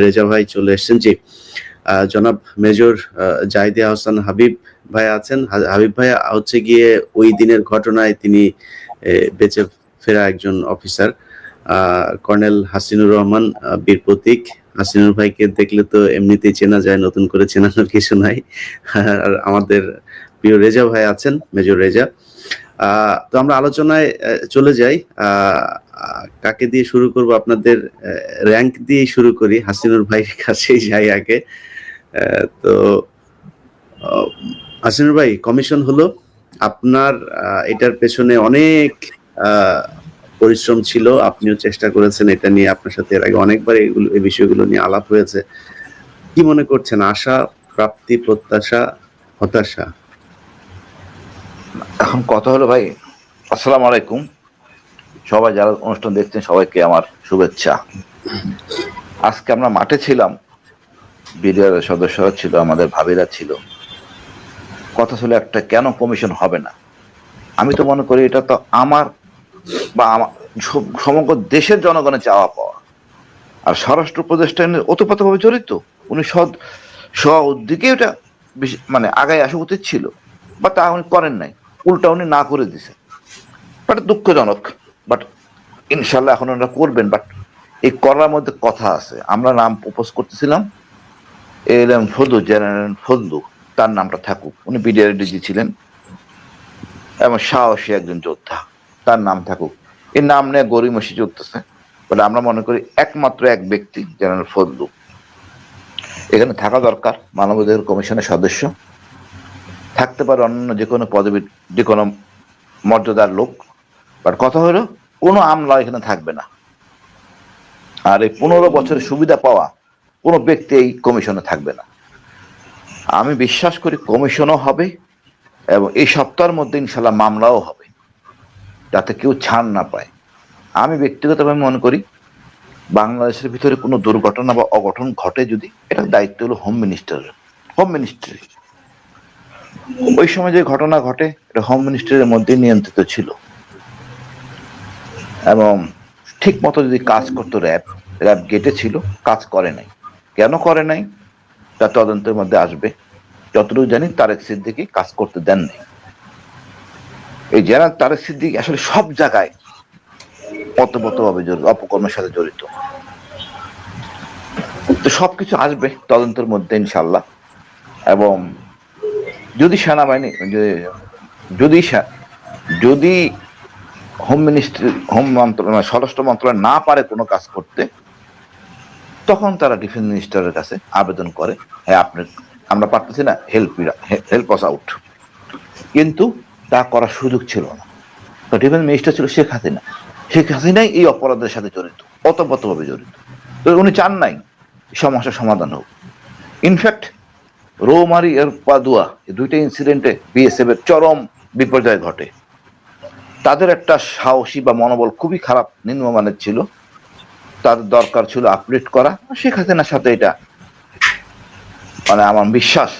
রেজা ভাই চলে এসেছেন। জি, জনাব মেজর জাহিদে আহসান হাবিব ভাই আছেন। হাবিব ভাই হচ্ছে গিয়ে ওই দিনের ঘটনায় তিনি বেঁচে ফেরা একজন অফিসার, কর্নেল হাসিনুর রহমান, বীর প্রতীক। হাসিনুর ভাইকে দেখলে তো এমনিতেই চেনা যায়, নতুন করে চেনানোর কিছু নাই। আর আমাদের প্রিয় রেজা ভাই আছেন, মেজর রেজা। তো আমরা আলোচনায় চলে যাই। কাকে দিয়ে শুরু করব? আপনাদের র্যাঙ্ক দিয়ে শুরু করি, হাসিনুর ভাইয়ের কাছেই যাই আগে। তো হাসিনুর ভাই, কমিশন হলো আপনার, এটার পেছনে অনেক পরিশ্রম ছিল, আপনিও চেষ্টা করেছেন এটা নিয়ে, আপনার সাথে এর আগে অনেকবার এই বিষয়গুলো নিয়ে আলাপ হয়েছে। কি মনে করছেন, আশা, প্রাপ্তি, প্রত্যাশা, হতাশা? এখন কথা হলো ভাই, আসসালামু আলাইকুম, সবাই যারা অনুষ্ঠান দেখছেন সবাইকে আমার শুভেচ্ছা। আজকে আমরা মাঠে ছিলাম, বিডিআর সদস্যরা ছিল, আমাদের ভাবিরা ছিল, কথা ছিল একটা, কেন কমিশন হবে না। আমি তো মনে করি এটা তো আমার বা আমার সমগ্র দেশের জনগণের চাওয়া পাওয়া। আর স্বরাষ্ট্র উপদেষ্টা ওতপ্রোতভাবে জড়িত, উনি স্ব উদ্যোগে ওটা মানে আগায় আসা উচিত ছিল, বা তা উনি করেন নাই, উল্টা উনি না করে দিছে। বাট দুঃখজনক, বাট ইনশাল্লাহ এখন ওনারা করবেন। বাট এই করার মধ্যে কথা আছে। আমরা নাম প্রপোজ করতেছিলাম, এলএম ফজলু, জেনারেল ফজলু, তার নামটা থাকুক। উনি বিডিআর ডিজি ছিলেন এবং সাহসী একজন যোদ্ধা, তার নাম থাকুক। এই নাম নিয়ে গড়িমসি চলতেছে, বলে আমরা মনে করি একমাত্র এক ব্যক্তি জেনারেল ফজলু এখানে থাকা দরকার। মানবাধিকার কমিশনের সদস্য থাকতে পারে, অন্য যে কোনো পদবী, যে কোনো মর্যাদার লোক। বাট কথা হলো কোনো আমলা এখানে থাকবে না। আর এই 15 বছরের সুবিধা পাওয়া কোনো ব্যক্তি এই কমিশনে থাকবে না। আমি বিশ্বাস করি কমিশনও হবে এবং এই সপ্তাহের মধ্যে ইনশাল্লাহ মামলাও হবে, যাতে কেউ ছাড় না পায়। আমি ব্যক্তিগতভাবে মনে করি বাংলাদেশের ভিতরে কোনো দুর্ঘটনা বা অঘটন ঘটে যদি, এটার দায়িত্ব হলো হোম মিনিস্ট্রি। ওই সময় যে ঘটনা ঘটে এটা হোম মিনিস্ট্রির মধ্যে নিয়ন্ত্রিত ছিল, এবং ঠিক মতো যদি কাজ করতো র্যাব গেটে ছিল, কাজ করে নাই। কেন করে নাই তা তদন্তের মধ্যে আসবে। যতটুকু জানি তারেক সিদ্দিকী কাজ করতে দেন নাই। এই জেনারেল তারেক সিদ্দিকী আসলে সব জায়গায় ওতপ্রোতভাবে জড়িত, অপকর্মের সাথে জড়িত। তো সবকিছু আসবে তদন্তের মধ্যে ইনশাল্লাহ। এবং যদি সেনাবাহিনী, যদি হোম মন্ত্রণালয়, স্বরাষ্ট্র মন্ত্রণালয় না পারে কোনো কাজ করতে, তখন তারা ডিফেন্স মিনিস্টারের কাছে আবেদন করে, হ্যাঁ আমরা পারতেছি না, হেল্প আস আউট। কিন্তু তা করার সুযোগ ছিল না। তো ডিফেন্স মিনিস্টার ছিল শেখ হাসিনাই এই অপরাধের সাথে জড়িত, ওতপ্রোতভাবে জড়িত। তো উনি চান নাই সমস্যার সমাধান হোক। ইনফ্যাক্ট রৌমারি আর পাদুয়া, এই দুইটা ইনসিডেন্টে বিএসএফ এর চরম বিপর্যয় ঘটে। তাদের একটা সাহসী বা মনোবল খুবই খারাপ, নিম্নমানের ছিল। তাদের দরকার ছিল আপডেট করা। শেখ হাসিনার সাথে এটা, মানে আমার বিশ্বাস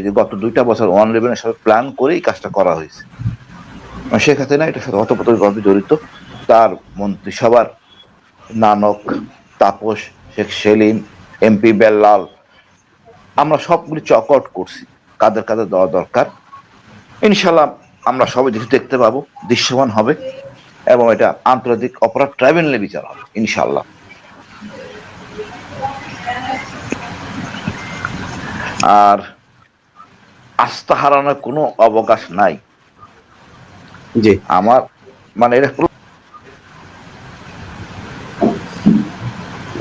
যে গত 2টা বছর 111-এর সাথে প্ল্যান করেই কাজটা করা হয়েছে। শেখ হাসিনা এটার সাথে ওতপ্রোতভাবে জড়িত। তার মন্ত্রিসভার নানক, তাপস, শেখ সেলিম, এমপি বেল্লাল, আমরা সবগুলি চক আউট করছি কাদের কাদের দেওয়া দরকার। ইনশাল্লাহ আমরা সবাই দেখতে পাবো, দৃশ্যমান হবে, এবং এটা আন্তর্জাতিক অপরাধ ট্রাইব্যুনালে বিচার হবে ইনশাল্লাহ। আর আস্থা হারানোর কোনো অবকাশ নাই। জি, আমার মানে এটা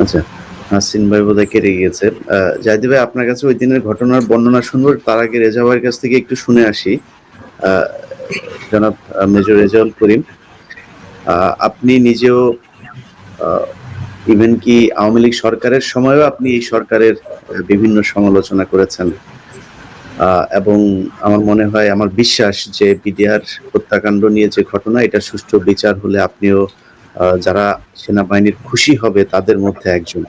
আচ্ছা, হাসিন ভাই বোধহয় কেটে গিয়েছে। জাহিদ ভাই, আপনার কাছে ওই দিনের ঘটনার বর্ণনা শুনবো, তার আগে রেজা ভাইয়ের কাছ থেকে একটু শুনে আসি। জনাব মেজর রেজাউল করিম, আপনি নিজেও ইভেন কি আওয়ামী লীগ সরকারের সময়ও আপনি এই সরকারের বিভিন্ন সমালোচনা করেছেন, এবং আমার মনে হয়, আমার বিশ্বাস যে বিডিআর হত্যাকাণ্ড নিয়ে যে ঘটনা, এটা সুষ্ঠু বিচার হলে আপনিও যারা সেনাবাহিনীর খুশি হবে তাদের মধ্যে একজন।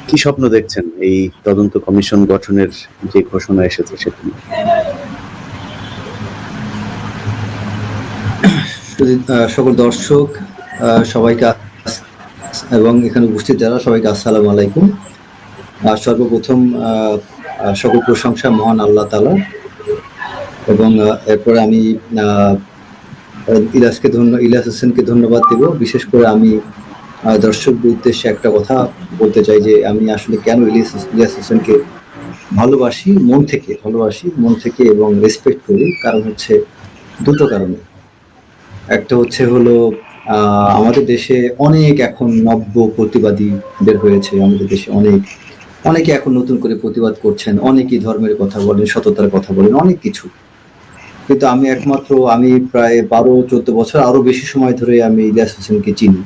কি স্বপ্ন দেখছেন এই তদন্ত কমিশন গঠনের যে ঘোষণা এসেছে সেটা? সকল দর্শক সবাইকে এবং এখানে উপস্থিত যারা সবাইকে আসসালামু আলাইকুম। সর্বপ্রথম সকল প্রশংসা মহান আল্লাহ তাআলা, এবং এরপরে আমি ইলিয়াস হোসেনকে ধন্যবাদ দেব। বিশেষ করে আমি দর্শকদের উদ্দেশ্যে একটা কথা বলতে চাই যে আমি আসলে কেন ইলিয়াস হোসেনকে ভালোবাসি মন থেকে এবং রেসপেক্ট করি। কারণ হচ্ছে দুটো কারণে। একটা হচ্ছে হলো আমাদের দেশে অনেক এখন নব্য প্রতিবাদী বের হয়েছে। আমাদের দেশে অনেকে এখন নতুন করে প্রতিবাদ করছেন, অনেকেই ধর্মের কথা বলেন, সততার কথা বলেন, অনেক কিছু। কিন্তু আমি প্রায় 12-14 বছর আরো বেশি সময় ধরে আমি ইলিয়াস হোসেনকে চিনি,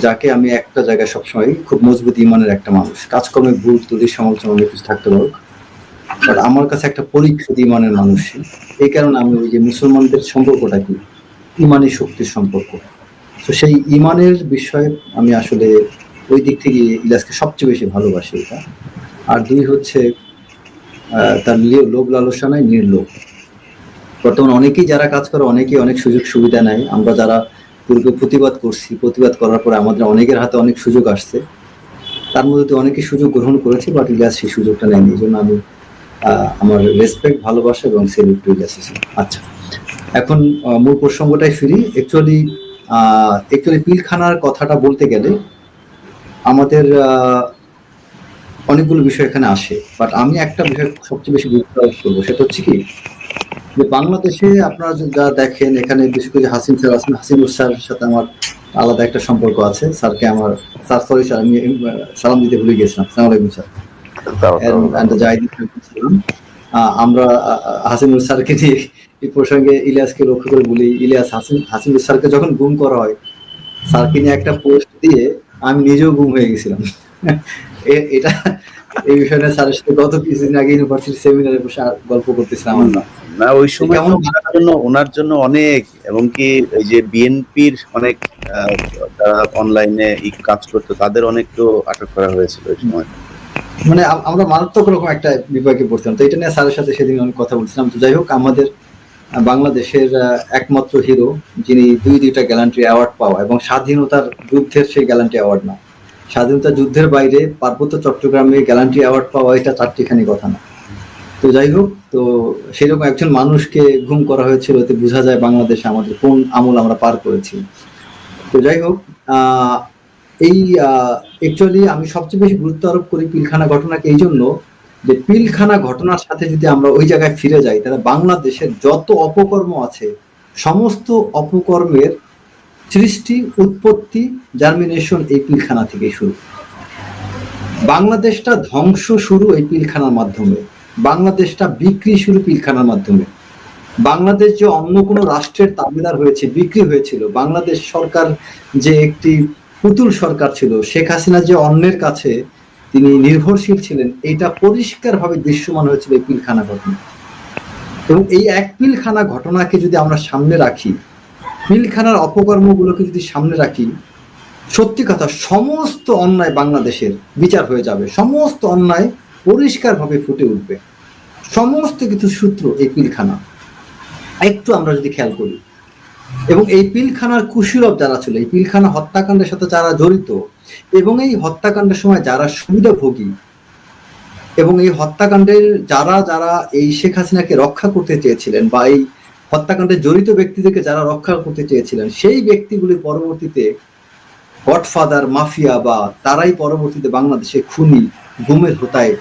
যাকে আমি একটা জায়গায় সবসময় খুব মজবুত ইমানের একটা মানুষ। কাজকর্মে ভুল ত্রুটি সমালোচনা অনেক কিছু থাকতে পারো, বাট আমার কাছে একটা পরীক্ষিত ইমানের মানুষ। এই কারণে আমি ওই যে মুসলমানদের সম্পর্কটা কি ইমানি শক্তির সম্পর্ক, তো সেই ইমানের বিষয়ে আমি আসলে ওই দিক থেকে ইলিয়াসকে সবচেয়ে বেশি ভালোবাসি এটা। আর দুই হচ্ছে তার লোভ লালসা নাই, নির্লোভ। বর্তমানে অনেকেই যারা কাজ করে অনেকেই অনেক সুযোগ সুবিধা নেয়। আমরা যারা পূর্বে প্রতিবাদ করার পরে আমাদের অনেকের হাতে অনেক সুযোগ আসছে, তার মধ্যে অনেকেই সুযোগ গ্রহণ করেছে, বাট ইলিয়াস সেই সুযোগটা নেয়নি। এই জন্য আমি আমার রেসপেক্ট, ভালোবাসা এবং সেলুট টু ইলিয়াস হোসেন। আচ্ছা, এখন মূল প্রসঙ্গটাই ফিরি। অ্যাকচুয়ালি পিলখানার কথাটা বলতে গেলে আমাদের অনেকগুলো বিষয় এখানে আসে, বাট আমি একটা বিষয় সবচেয়ে বেশি গুরুত্ব আরোপ করবো। সেটা হচ্ছে কি যে বাংলাদেশে আপনারা যা দেখেন, এখানে বিশেষ করে হাসিন স্যারের সাথে আমার আলাদা একটা সম্পর্ক আছে। স্যারকে আমার সরি স্যার, আমি সালাম দিতে ভুলে গেছিলাম। আসসালামু আলাইকুম স্যার। আমরা হাসিনুর স্যারকে নিয়ে এই প্রসঙ্গে ইলিয়াসকে লক্ষ্য করে বলি, ইলিয়াস হাসিনুর স্যারকে যখন গুম করা হয়, স্যারকে নিয়ে একটা পোস্ট দিয়ে আমি নিজেও গুম হয়ে গেছিলাম। এটা এই বিষয়ে স্যারের সাথে গত কিছুদিন আগে ইউনিভার্সিটি সেমিনারে বসে গল্প করতেছিলাম আমরা। না, ওই সময় ওনার জন্য অনেক, এবং কি এই যে বিএনপির অনেক যারা অনলাইনে কাজ করতো তাদের অনেককেও আটক করা হয়েছিল ওই সময়। মানে আমরা মারাত্মক রকম একটা বিভাগে পড়তাম। তো এটা নিয়ে স্যারের সাথে সেদিন অনেক কথা বলছিলাম। তো যাই হোক, আমাদের বাংলাদেশের একমাত্র হিরো যিনি দুইটা গ্যালান্ট্রি অ্যাওয়ার্ড পাওয়া, এবং স্বাধীনতার যুদ্ধের সেই গ্যালান্ট্রি অ্যাওয়ার্ড না, স্বাধীনতা যুদ্ধের বাইরে পার্বত্য চট্টগ্রামে গ্যালান্ট্রি অ্যাওয়ার্ড পাওয়া এটা চারটিখানি কথা না। তো যাই হোক, তো সেরকম একজন মানুষকে গুম করা হয়েছিল, এতে বোঝা যায় বাংলাদেশে আমাদের কোন আমল আমরা পার করেছি। তো যাই হোক, এই অ্যাকচুয়ালি আমি সবচেয়ে বেশি গুরুত্ব আরোপ করি পিলখানা ঘটনাকে এই জন্য যে পিলখানা ঘটনার সাথে যদি আমরা ওই জায়গায় ফিরে যাই, তাহলে বাংলাদেশের যত অপকর্ম আছে সমস্ত অপকর্মের সৃষ্টি, উৎপত্তি, জার্মিনেশন এই পিলখানা থেকে শুরু। বাংলাদেশটা ধ্বংস শুরু এই পিলখানার মাধ্যমে, বাংলাদেশটা বিক্রি শুরু পিলখানার মাধ্যমে। বাংলাদেশ যে অন্য কোনো রাষ্ট্রের তাবেদার হয়েছে, বিক্রি হয়েছিল, বাংলাদেশ সরকার যে একটি পুতুল সরকার ছিল, শেখ হাসিনা যে অন্যের কাছে তিনি নির্ভরশীল ছিলেন, এটা পরিষ্কারভাবে দৃশ্যমান হয়েছিল এই পিলখানা ঘটনা। এবং এই এক পিলখানা ঘটনাকে যদি আমরা সামনে রাখি, পিলখানার অপকর্মগুলোকে যদি সামনে রাখি, সত্যি কথা সমস্ত অন্যায় বাংলাদেশের বিচার হয়ে যাবে, সমস্ত অন্যায় পরিষ্কারভাবে ফুটে উঠবে। সমস্ত কিছু সূত্র এই পিলখানা, একটু আমরা যদি খেয়াল করি। এবং এই পিলখানার কুশীলব যারা ছিল, এই পিলখানা হত্যাকাণ্ডের সাথে যারা জড়িত, এবং এই হত্যাকাণ্ডের সময় যারা সুবিধাভোগী, এবং এই হত্যাকাণ্ডের যারা এই শেখ হাসিনাকে রক্ষা করতে চেয়েছিলেন, বা এই হত্যাকাণ্ডে জড়িত ব্যক্তিদেরকে যারা রক্ষা করতে চেয়েছিলেন, সেই ব্যক্তিগুলি পরবর্তীতে গডফাদার, মাফিয়া, বা তারাই পরবর্তীতে বাংলাদেশে খুনি, গুমের হোতায়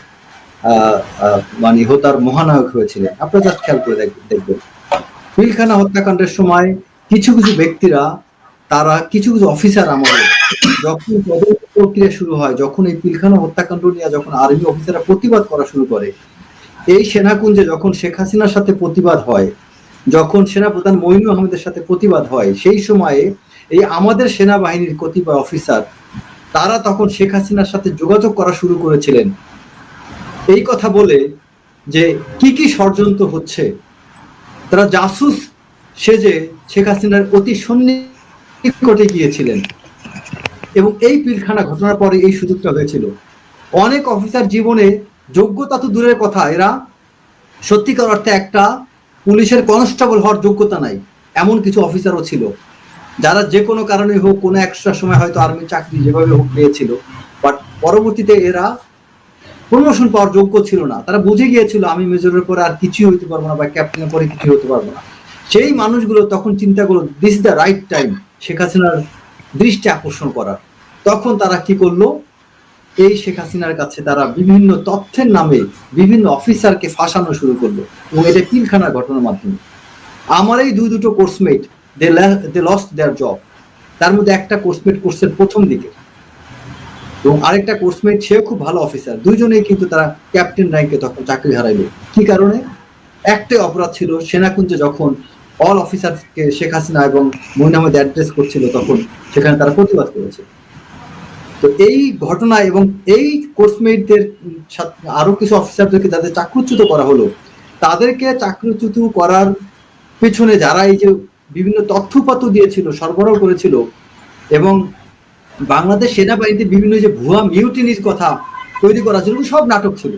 মানে হোতার মহানায়ক হয়েছিলেন। আপনারা জাস্ট খেয়াল করে দেখবেন, পিলখানা হত্যাকাণ্ডের সময় কিছু ব্যক্তিরা, তারা কিছু অফিসার আমাদের যখন তদন্ত প্রক্রিয়া শুরু হয়, যখন এই পিলখানা হত্যাকাণ্ড নিয়ে যখন আর্মি অফিসাররা প্রতিবাদ করা শুরু করে, এই সেনাকুঞ্জে যখন শেখ হাসিনার সাথে প্রতিবাদ হয়, যখন সেনাপ্রধান মঈনু আহমেদের সাথে প্রতিবাদ হয়, সেই সময়ে এই আমাদের সেনাবাহিনীর কতিপয় অফিসার তারা তখন শেখ হাসিনার সাথে যোগাযোগ করা শুরু করেছিলেন, এই কথা বলে যে কি ষড়যন্ত্র হচ্ছে। তারা জাসুস সেজে শেখ হাসিনার অতি সন্নিকটে গিয়েছিলেন। এবং এই পিলখানা ঘটনার পরে এই সুযোগটা হয়েছিল। অনেক অফিসার জীবনে যোগ্যতা তো দূরের কথা, এরা সত্যিকার অর্থে একটা পুলিশের কনস্টেবল হওয়ার যোগ্যতা নাই, এমন কিছু অফিসারও ছিল, যারা যে কোনো কারণে হোক, কোনো এক্সট্রা সময় হয়তো আর্মি চাকরি যেভাবে হোক পেয়েছিল, বাট পরবর্তীতে এরা প্রমোশন পাওয়ার যোগ্য ছিল না, তারা বুঝে গিয়েছিল আমি মেজরের পরে আর কিছুই হতে পারবো না বা ক্যাপ্টেনের পরে কিছু হতে পারবো না। সেই মানুষগুলো তখন চিন্তা করলো this the right time Sheikh হাসিনার দৃষ্টি আকর্ষণ করার। তখন তারা কি করলো, এই শেখ হাসিনার কাছে তারা বিভিন্ন তথ্যের নামে বিভিন্ন অফিসারকে ফাঁসানো শুরু করলো, এবং এটা পিলখানার ঘটনার মাধ্যমে। আমার এই দুটো coursemate they lost their job. তার মধ্যে একটা কোর্সমেট কোর্সের প্রথম দিকে, এবং আরেকটা কোর্সমেট সেও খুব ভালো অফিসার, দুইজনেই কিন্তু তারা ক্যাপ্টেন র্যাঙ্কে তখন চাকরি হারাইলো। কি কারণে? একটাই অপরাধ ছিল, সেনাকুঞ্জে যখন অল অফিসারকে শেখ হাসিনা এবং মইন আহমেদ অ্যাড্রেস করছিল তখন সেখানে তারা প্রতিবাদ করেছে। তো এই ঘটনা এবং এই কোর্সমেটদের আরো কিছু অফিসারদেরকে যাদের চাকরুচ্যুত করা হলো, তাদেরকে চাকরুচ্যুত করার পেছনে যারা এই যে বিভিন্ন তথ্যপাত্র দিয়েছিল, সরবরাহ করেছিল, এবং বাংলাদেশ সেনাবাহিনীতে বিভিন্ন যে ভুয়া মিউটিনির কথা তৈরি করা ছিল, সব নাটক ছিল,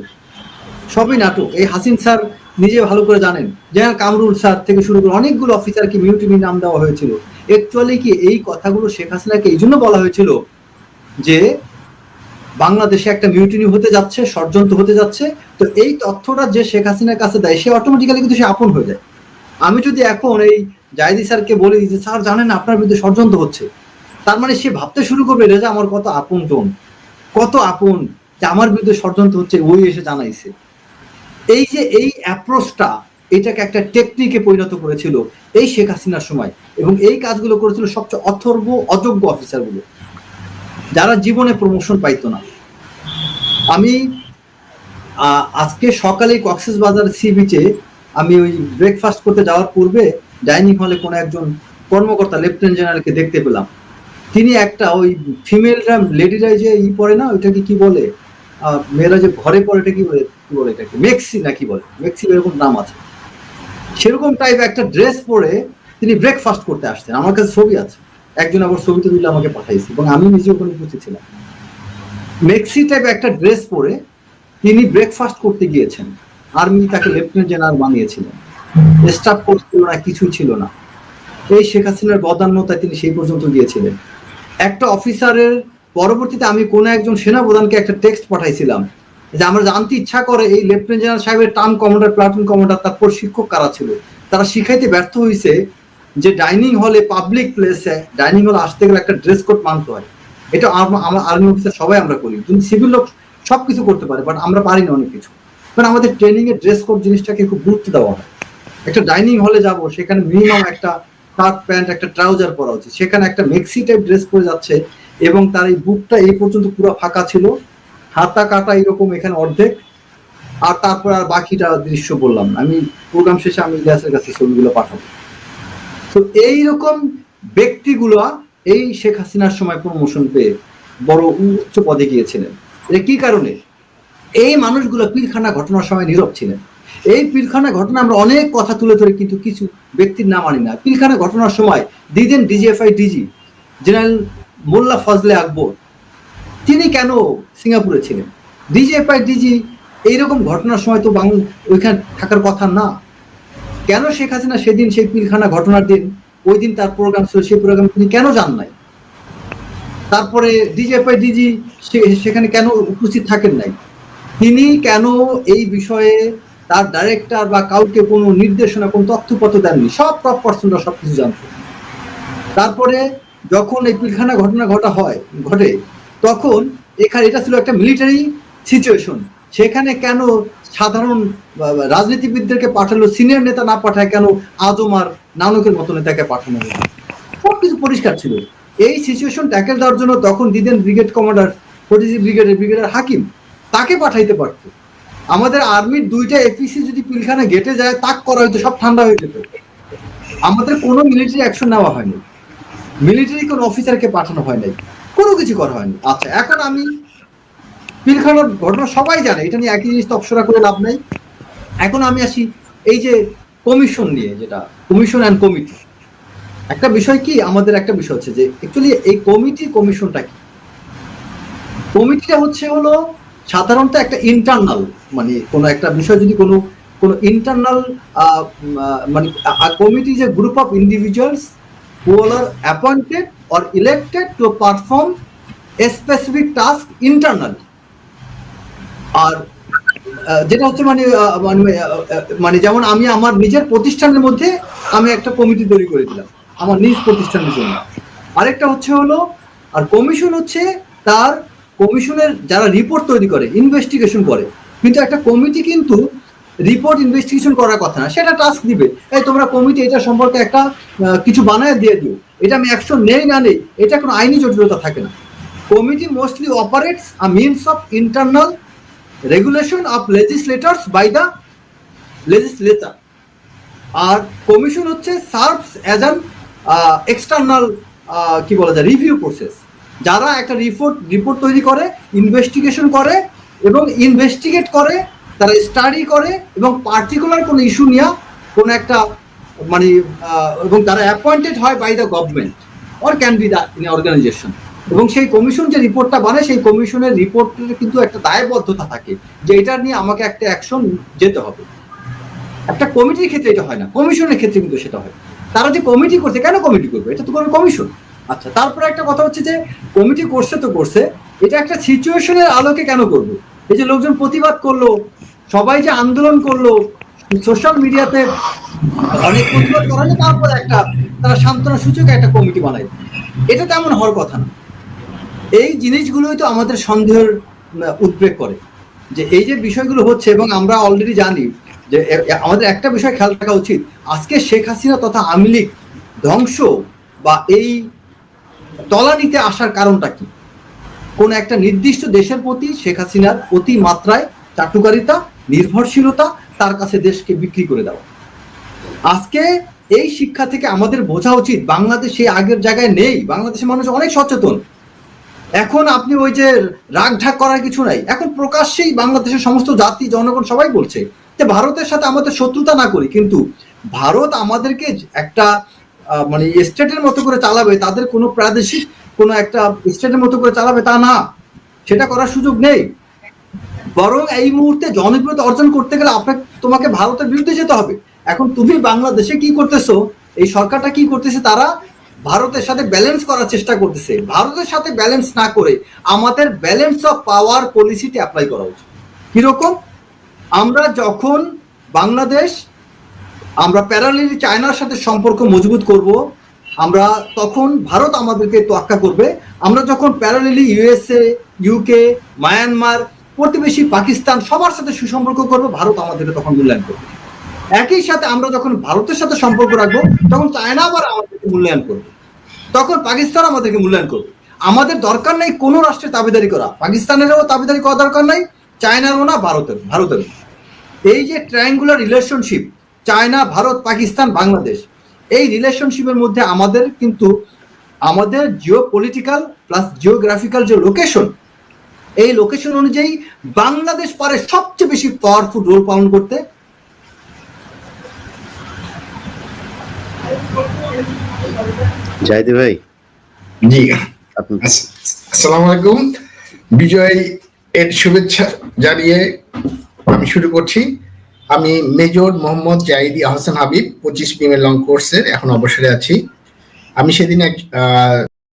সবই নাটক। এই হাসিন স্যার নিজে ভালো করে জানেন, যেমন কামরুল স্যার থেকে শুরু করে অনেকগুলো অফিসারকে মিউটিনি নাম দেওয়া হয়েছিল। অ্যাকচুয়ালি কি এই কথাগুলো শেখ হাসিনাকে এই জন্য বলা হয়েছিল যে বাংলাদেশে একটা মিউটিনি হতে যাচ্ছে, ষড়যন্ত্র হতে যাচ্ছে। তো এই তথ্যটা যে শেখ হাসিনার কাছে দেয়, সে অটোমেটিক্যালি কিন্তু সে আপন হয়ে যায়। আমি যদি এখন এই জাহিদি স্যারকে বলি যে স্যার জানেন আপনার বিরুদ্ধে ষড়যন্ত্র হচ্ছে, তার মানে সে ভাবতে শুরু করবে যে আমার কত আপন জন, কত আপন, যে আমার বিরুদ্ধে ষড়যন্ত্র হচ্ছে, ওই এসে জানাইছে। এই যে এই অ্যাপ্রোচটা, এটাকে একটা টেকনিকে পরিণত করেছিল এই শেখ হাসিনার সময়, এবং এই কাজগুলো করেছিল সবচেয়ে অথর্ব অযোগ্য অফিসারগুলো, যারা জীবনে প্রমোশন পাইতো না। আমি আজকে সকালে কক্সবাজার সি বিচে আমি ওই ব্রেকফাস্ট করতে যাওয়ার পূর্বে ডাইনিং হলে কোনো একজন কর্মকর্তা লেফটেন্যান্ট জেনারেলকে দেখতে পেলাম। তিনি একটা ওই ফিমেলরা, লেডিরা যে পরে না, ওইটাকে কি বলে, মেয়েরা যে ঘরে পরে, এটা কি বলে এটাকে মেক্সি না কি বলে, মেক্সি এরকম নাম আছে, সেরকম টাইপ একটা ড্রেস পরে তিনি ব্রেকফাস্ট করতে আসতেন। আমার কাছে ছবি আছে, একজন আবার ছবিতে তুলে আমাকে পাঠাইছে, এবং আমি নিজে ওখানে উপস্থিত ছিলাম। মেক্সি টাইপ একটা ড্রেস পরে তিনি ব্রেকফাস্ট করতে গিয়েছেন। আর্মি তাকে লেফটেন্যান্ট জেনারেল বানিয়েছিলেন, স্টাফ কোর্স ছিল না, কিছুই ছিল না। এই শেখ হাসিনার বদান্যতায় তিনি সেই পর্যন্ত গিয়েছিলেন। একটা অফিসারের পরবর্তীতে আমি কোনো একজন সেনাপ্রধানকে একটা টেক্সট পাঠাইছিলাম যে আমার জানতে ইচ্ছা করে এই লেফটেন্যান্ট জেনারেল সাহেবের টার্ম কমান্ডার, প্লাটুন কমান্ডার, তার প্রশিক্ষক কারা ছিল। তারা শিখাইতে ব্যর্থ হয়েছে যে ডাইনিং হলে, পাবলিক প্লেসে ডাইনিং হলে আসতে গেলে একটা ড্রেস কোড মানতে হয়। এটা আমার আর্মি অফিসার সবাই আমরা করি, কিন্তু সিভিল লোক সবকিছু করতে পারে, বাট আমরা পারি না অনেক কিছু। কারণ আমাদের ট্রেনিং এর ড্রেস কোড জিনিসটাকে খুব গুরুত্ব দেওয়া হয়। একটা ডাইনিং হলে যাব, সেখানে মিনিমাম একটা শার্ট প্যান্ট, একটা ট্রাউজার পরা উচিত। সেখানে একটা মেক্সি টাইপ ড্রেস পরে যাচ্ছে, এবং তার এই বুকটা এই পর্যন্ত পুরো ফাঁকা ছিল, হাতা কাটা এরকম এখানে অর্ধেক, আর তারপর আর বাকিটা দৃশ্য বললাম। আমি প্রোগ্রাম শেষে আমি ইলিয়াসের কাছে ছবিগুলো পাঠাবো। তো এইরকম ব্যক্তিগুলো এই শেখ হাসিনার সময় প্রমোশন পেয়ে বড় উচ্চ পদে গিয়েছিলেন। এটা কি কারণে? এই মানুষগুলো পিলখানা ঘটনার সময় নীরব ছিলেন। এই পিলখানা ঘটনা আমরা অনেক কথা তুলে ধরে, কিন্তু কিছু ব্যক্তির নাম আনি না। পিলখানা ঘটনার সময় দিদেন ডিজিএফআই ডিজি জেনারেল মোল্লা ফজলে আকবর, তিনি কেন সিঙ্গাপুরে ছিলেন? ডিজিএফআই ডিজি এইরকম ঘটনার সময় তো ওইখানে থাকার কথা না। কেন শেখ হাসিনা সেদিন, সেই পিলখানা ঘটনার দিন, ওই দিন তার প্রোগ্রাম ছিল, সেই প্রোগ্রাম তিনি কেন যান নাই? তারপরে ডিজিএফআই ডিজি সেখানে কেন উপস্থিত থাকেন নাই? তিনি কেন এই বিষয়ে তার ডাইরেক্টর বা কাউকে কোনো নির্দেশনা, কোনো তথ্যপত্র দেননি? সব টপ পার্সনরা সবকিছু জানত। তারপরে যখন এই পিলখানা ঘটনা ঘটে, তখন এখানে এটা ছিল একটা মিলিটারি সিচুয়েশন। সেখানে কেন সাধারণ রাজনীতিবিদদেরকে পাঠালো, সিনিয়র নেতা না পাঠায় কেন আজম আর নানকের মতো নেতাকে পাঠানো হলো? সবকিছু পরিষ্কার ছিল। এই সিচুয়েশন ট্যাকেল দেওয়ার জন্য তখন দিদেন ব্রিগেড কমান্ডার, 40 ব্রিগেডের হাকিম, তাকে পাঠাইতে পারতো। আমাদের আর্মির 2টা এপিসি যদি পিলখানা গেটে যায়, তাক করা হইতো, সব ঠান্ডা হয়ে যেত। আমাদের কোনো মিলিটারি অ্যাকশন নেওয়া হয়নি, মিলিটারি কোনো অফিসারকে পাঠানো হয় নাই, কোনো কিছু করা হয়নি। আচ্ছা, এখন আমি পিলখানার ঘটনা সবাই জানে, এটা নিয়ে একই জিনিস তফসরা করে লাভ নাই। এখন আমি আসি এই যে কমিশন নিয়ে, যেটা কমিশন অ্যান্ড কমিটি। একটা বিষয় কি, আমাদের একটা বিষয় হচ্ছে যে অ্যাকচুয়ালি এই কমিশনটা কি? কমিটিটা হলো সাধারণত একটা ইন্টারনাল, মানে কোনো একটা বিষয় যদি কোনো ইন্টারনাল, মানে committee is a group of individuals who are appointed or elected to perform a specific task internally. আর যেটা হচ্ছে মানে যেমন আমি আমার নিজের প্রতিষ্ঠানের মধ্যে আমি একটা কমিটি তৈরি করে দিলাম আমার নিজ প্রতিষ্ঠানের জন্য। আরেকটা হলো আর কমিশন হচ্ছে তার কমিশনের যারা রিপোর্ট তৈরি করে, ইনভেস্টিগেশন করে, কিন্তু একটা কমিটি কিন্তু রিপোর্ট ইনভেস্টিগেশন করার কথা না, সেটা টাস্ক দিবে, এই তোমরা কমিটি এটা সম্পর্কে একটা কিছু বানায় দিয়ে দিও, এটা আমি অ্যাকশন নেই না নেই, এটা কোনো আইনি জটিলতা থাকে না। Committee mostly operates a means of internal regulation of legislators by the legislator. আর কমিশন হচ্ছে সার্ভস অ্যাজ অ্যান এক্সটার্নাল কি বলা যায় রিভিউ প্রসেস, যারা একটা রিপোর্ট তৈরি করে, ইনভেস্টিগেশন করে এবং ইনভেস্টিগেট করে, তারা স্টাডি করে এবং পার্টিকুলার কোনো ইস্যু নিয়ে কোনো একটা মানে এবং তারা অ্যাপয়েন্টেড হয় by the government or can be the organisation. এবং সেই কমিশন যে রিপোর্টটা বানায় সেই কমিশনের রিপোর্টের কিন্তু একটা দায়বদ্ধতা থাকে যে এটা নিয়ে আমাকে একটা অ্যাকশন যেতে হবে। একটা কমিটির ক্ষেত্রে এটা হয় না, কমিশনের ক্ষেত্রে কিন্তু সেটা হয়। তারা যে কমিটি করছে, কেন কমিটি করবে, এটা তো কোনো কমিশন। আচ্ছা, তারপরে একটা কথা হচ্ছে যে কমিটি করছে তো করছে, এটা একটা সিচুয়েশনের আলোকে কেন করবে? এই যে লোকজন প্রতিবাদ করলো, সবাই যে আন্দোলন করলো, সোশ্যাল মিডিয়াতে অনেক প্রতিবাদ করালে তারপরে একটা তারা সান্ত্বনা সূচক একটা কমিটি বানায়, এটা তেমন হওয়ার কথা না। এই জিনিসগুলোই তো আমাদের সন্দেহের উদ্বেগ করে যে এই যে বিষয়গুলো হচ্ছে, এবং আমরা অলরেডি জানি যে আমাদের একটা বিষয় খেয়াল রাখা উচিত, আজকে শেখ হাসিনা তথা আওয়ামী লীগ ধ্বংস বা এই তলানিতে আসার কারণটা কি? কোন একটা নির্দিষ্ট দেশের প্রতি শেখ হাসিনার অতি মাত্রায় চাটুকারিতা, নির্ভরশীলতা, তার কাছে দেশকে বিক্রি করে দেওয়া। আজকে এই শিক্ষা থেকে আমাদের বোঝা উচিত বাংলাদেশ সেই আগের জায়গায় নেই, বাংলাদেশের মানুষ অনেক সচেতন। এখন আপনি ওই যে রাগ ঢাক করার কিছু নাই, এখন প্রকাশ্যেই বাংলাদেশের সমস্ত জাতি জনগণ সবাই বলছে যে ভারতের সাথে আমাদের শত্রুতা না করি, কিন্তু ভারত আমাদেরকে একটা মানে স্টেটের মতো করে চালাবে, তাদের কোনো প্রাদেশিক কোনো একটা স্টেটের মতো করে চালাবে তা না, সেটা করার সুযোগ নেই। বরং এই মুহূর্তে জনপ্রিয়তা অর্জন করতে গেলে তোমাকে ভারতের বিরুদ্ধে যেতে হবে। এখন তুমি বাংলাদেশে কি করতেছো, এই সরকারটা কি করতেছে, তারা ভারতের সাথে ব্যালেন্স করার চেষ্টা করতেছে। ভারতের সাথে ব্যালেন্স না করে আমাদের ব্যালেন্স অফ পাওয়ার পলিসিটি অ্যাপ্লাই করা উচিত। কিরকম? আমরা যখন বাংলাদেশ আমরা প্যারালালি চায়নার সাথে সম্পর্ক মজবুত করব, আমরা তখন ভারত আমাদেরকে তোয়াক্কা করবে। আমরা যখন প্যারালালি ইউএসএ, ইউকে, মায়ানমার, প্রতিবেশী পাকিস্তান সবার সাথে সুসম্পর্ক করব, ভারত আমাদেরকে তখন মূল্যায়ন করবে। একই সাথে আমরা যখন ভারতের সাথে সম্পর্ক রাখবো, তখন চায়না আবার আমাদেরকে মূল্যায়ন করবে, তখন পাকিস্তান আমাদেরকে মূল্যায়ন করবে। আমাদের দরকার নেই কোনো রাষ্ট্রের দাবিদারি করা, পাকিস্তানেরও দাবিদারি করা দরকার নাই, চায়নারও না, ভারতেরও। এই যে triangular relationship, China, Bharat, Pakistan, Bangladesh, এই রিলেশনশিপের মধ্যে আমাদের কিন্তু আমাদের জিও পলিটিক্যাল প্লাস জিওগ্রাফিক্যাল যে লোকেশন, এই লোকেশন অনুযায়ী বাংলাদেশ পারে সবচেয়ে বেশি পাওয়ারফুল রোল পালন করতে। জাহিদি ভাই, জি, আসসালামু আলাইকুম। বিজয় এর শুভেচ্ছা জানিয়ে আমি শুরু করছি। আমি মেজর মোহাম্মদ জাহিদি আহসান হাবিব, 25 লং কোর্সের এখন অবসরে আছি। আমি সেদিন